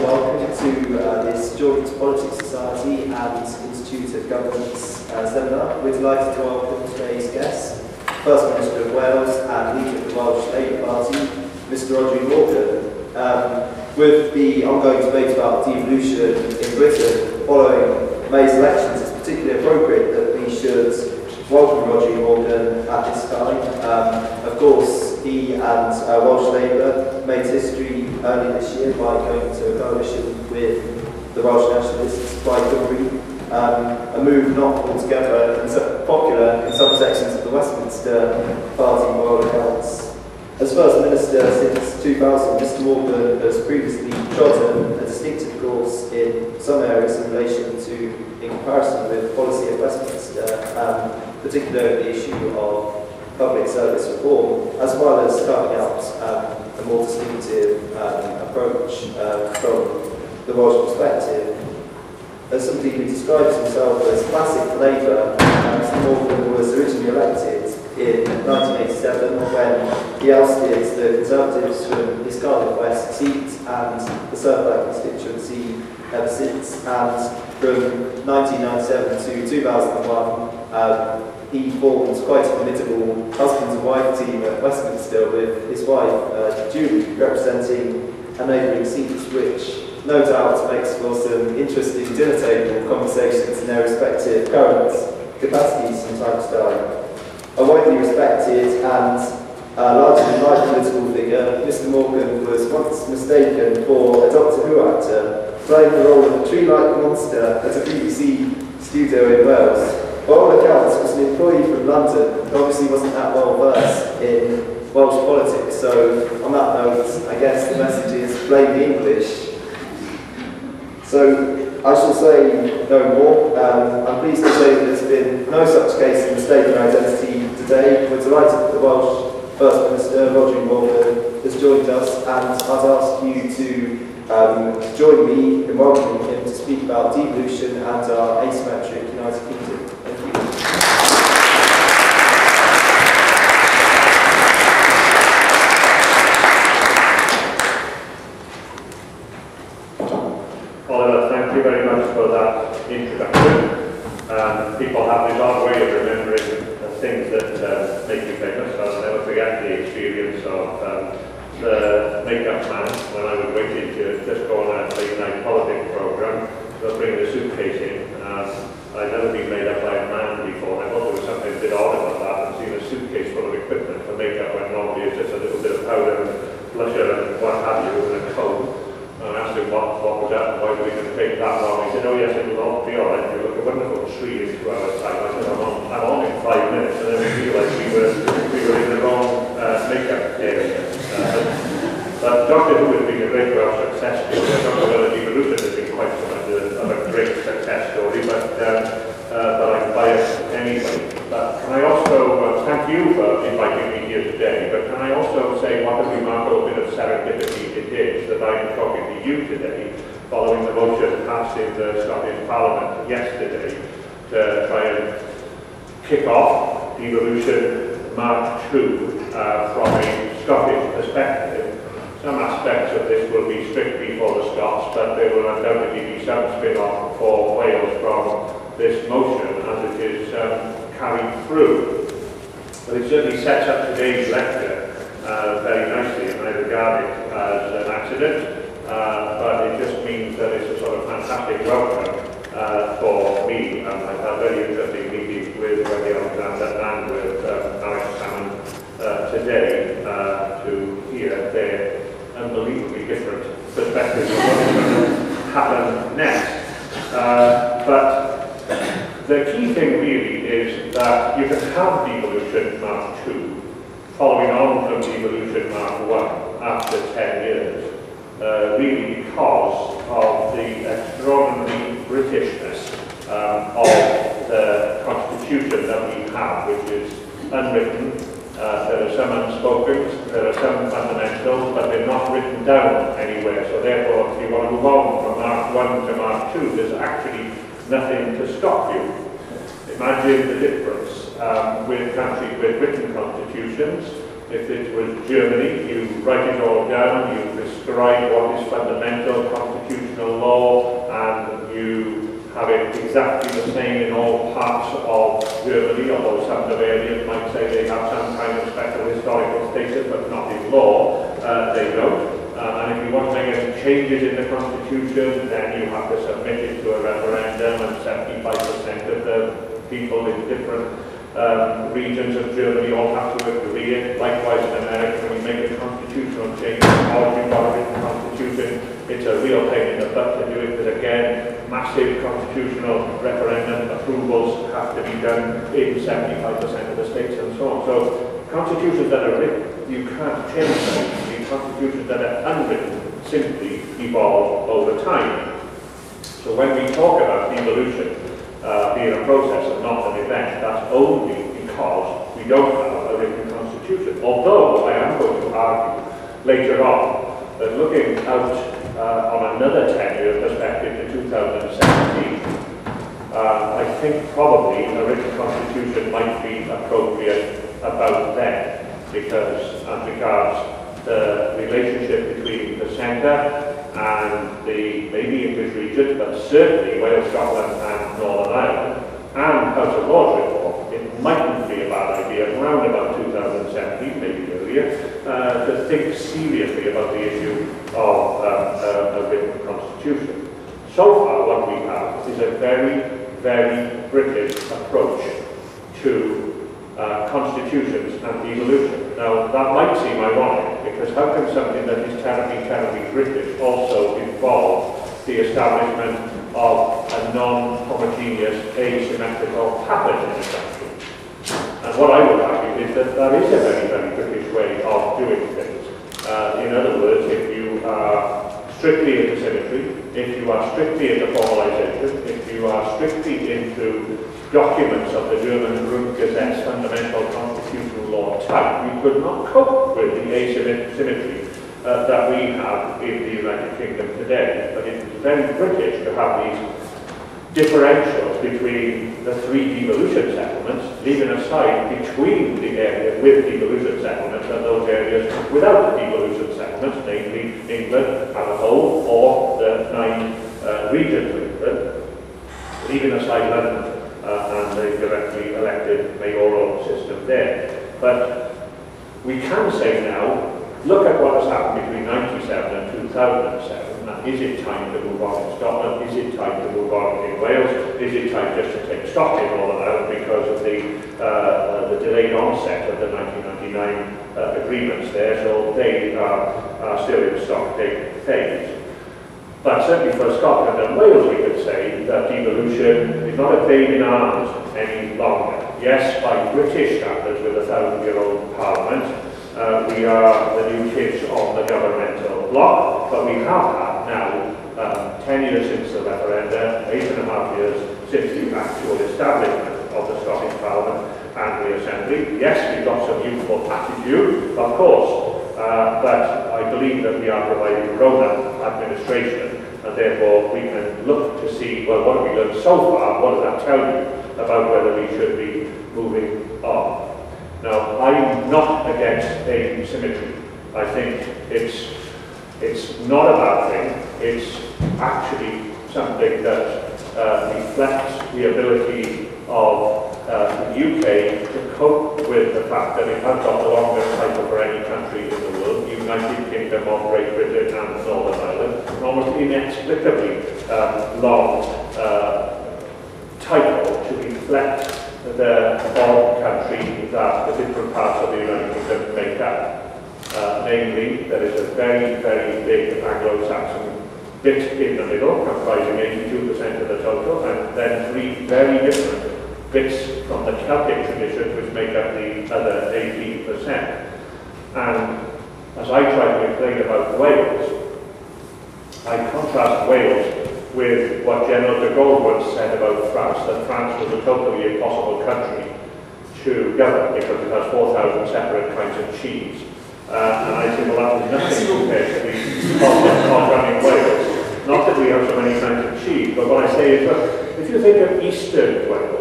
warm welcome to this Joint Politics Society and Institute of Governance seminar. We're delighted to welcome today's guests, First Minister of Wales and leader of the Wlesh Labour Party, Mr Rhodri Morgan. With the ongoing debate about devolution in Britain following May's elections, it's particularly appropriate that we should welcome Rhodri Morgan at this time. Of course, he and Wlesh Labour made history early this year by going into a coalition with the Welsh Nationalists, Plaid Cymru, a move not altogether popular in some sections of the Westminster Party by all accounts. As First Minister since 2000, Mr Morgan has previously trodden a distinctive course in some areas in relation to, in comparison with policy at Westminster, particularly the issue of public service reform, as well as carving out a more distinctive approach from the Welsh perspective. As somebody who describes himself as classic Labour, Mr Morgan was originally elected in 1987 when he ousted the Conservatives from his Cardiff West seat and the Surrey constituency ever since. And from 1997 to 2001, he formed quite a formidable husband and wife team at Westminster with his wife, Julie, representing a neighbouring seat, which no doubt makes for some interesting dinner table conversations in their respective current capacities from time to time. A widely respected and larger-than-life political figure, Mr Morgan was once mistaken for a Doctor Who actor, playing the role of a tree-like monster at a BBC studio in Wales. By all accounts, was an employee from London, and obviously wasn't that well versed in Welsh politics, so on that note, I guess the message is blame the English. So I shall say no more. I'm pleased to say that there's been no such case of mistaken identity today. We're delighted that the Welsh First Minister, Rhodri Morgan, has joined us, and I'd ask you to join me in welcoming him to speak about devolution and our asymmetric United Kingdom. Thank you. Oliver, thank you very much for that introduction. People have this odd way of remembering things that make you famous. I'll never forget the experience of the makeup man when I was waiting to just go on a late night politics programme. They'll bring the suitcase in. I'd never been made up by a man before. I thought there was something a bit odd about that, and seeing a suitcase full of equipment for makeup when normally it's just a little bit of powder and blusher and what have you, and a comb. And I asked him what was that, and why were we going to take that long? He said, oh yes, it will all be all right. You look a wonderful tree in 2 hours' time. I said, I'm on in 5 minutes, and then we realised we were in the wrong makeup area. But Doctor Who has been a great Welsh success story. I don't know whether Devolution has been quite so much of a great success story, but I'm biased anyway. But can I also thank you for inviting me here today, but can I also say what a remarkable bit of serendipity it is that I'm talking to you today, following the motion passed in the Scottish Parliament yesterday to try and kick off Devolution March 2 from a Scottish perspective. Some aspects of this will be strictly for the Scots, but there will undoubtedly be some spin-off for Wales from this motion as it is carried through. But it certainly sets up today's lecture very nicely, and I regard it as an accident, but it just means that it's a sort of fantastic welcome for me, and I've had very interesting meetings with Wendy Alexander and with Alex Salmon today to hear their unbelievably different perspectives of what's going to happen next. But the key thing really is that you can have Devolution Mark 2 following on from Devolution Mark 1 after 10 years, really because of the extraordinary Britishness of the constitution that we have, which is unwritten. There are some unspoken, there are some fundamentals, but they're not written down anywhere. So therefore, if you want to move on from Mark 1 to Mark 2, there's actually nothing to stop you. Imagine the difference with countries with written constitutions. If it was Germany, you write it all down, you prescribe what is fundamental constitutional Germany, although some Bavarians might say they have some kind of special historical status, but not in law, they don't. And if you want to make any changes in the constitution, then you have to submit it to a referendum, and 75% of the people in different regions of Germany all have to agree it. Likewise in America, when you make a constitutional change, or you've got a written constitution, it's a real pain in the butt to do it, because again, massive constitutional referendum approvals have to be done in 75% of the states and so on. So constitutions that are written, you can't change them. The constitutions that are unwritten simply evolve over time. So when we talk about devolution being a process and not an event, that's only because we don't have a written constitution. Although I am going to argue later on that looking out on another 10-year perspective to 2017, I think probably a written constitution might be appropriate about then, because as regards the relationship between the centre and the maybe English region, but certainly Wales, Scotland and Northern Ireland, and House of Lords reform, it mightn't be a bad idea around about 2017, maybe earlier, to think seriously about the issue of a written constitution. So far what we have is a very, very British approach to constitutions and devolution. Now, that might seem ironic, because how can something that is terribly, terribly British also involve the establishment of a non-homogeneous, asymmetrical pattern in the country? And what I would argue is that that is a very, very British way of doing things. In other words, if you are strictly into symmetry, if you are strictly into formalization, if you are strictly into documents of the German Grundgesetz fundamental constitutional law type, we could not cope with the asymmetry that we have in the United Kingdom today. But it is very British to have these differentials between the three devolution settlements, leaving aside between the area with devolution settlements and those areas without the devolution settlements, namely England as a whole, or the 9 regions of England, leaving aside London and the directly elected mayoral system there. But we can say now, look at what has happened between 1997 and 2007. And is it time to move on in Scotland? Is it time to move on in Wales? Is it time just to take stock in all of that because of the delayed onset of the 1999 agreements there? So they are still in stock take phase. But certainly for Scotland and Wales, we could say that devolution is not a babe in arms any longer. Yes, by British standards, with a 1,000-year-old parliament, we are the new kids on the governmental block, but we have had now 10 years since the referendum, 8.5 years since the actual establishment of the Scottish Parliament and the Assembly. Yes, we've got some youthful attitude, of course, but I believe that we are providing grown-up administration, and therefore we can look to see, well, what have we done so far? What does that tell you about whether we should be moving on? Now, I'm not against asymmetry. I think it's not a bad thing. It's actually something that reflects the ability of the UK to cope with the fact that it has got the longest title for any country in the world, the United Kingdom of Great Britain and Northern Ireland, an almost inexplicably long title to reflect the odd country that the different parts of the United Kingdom make up. Namely, there is a very, very big Anglo-Saxon bit in the middle, comprising 82% of the total, and then 3 very different bits from the Celtic tradition, which make up the other 18%. And as I try to explain about Wales, I contrast Wales with what General de Gaulle once said about France, that France was a totally impossible country to govern because it has 4,000 separate kinds of cheese. And I say, well, that was nothing compared to the problem of running Wales. Not that we have so many kinds of cheese, but what I say is, look, if you think of Eastern Wales,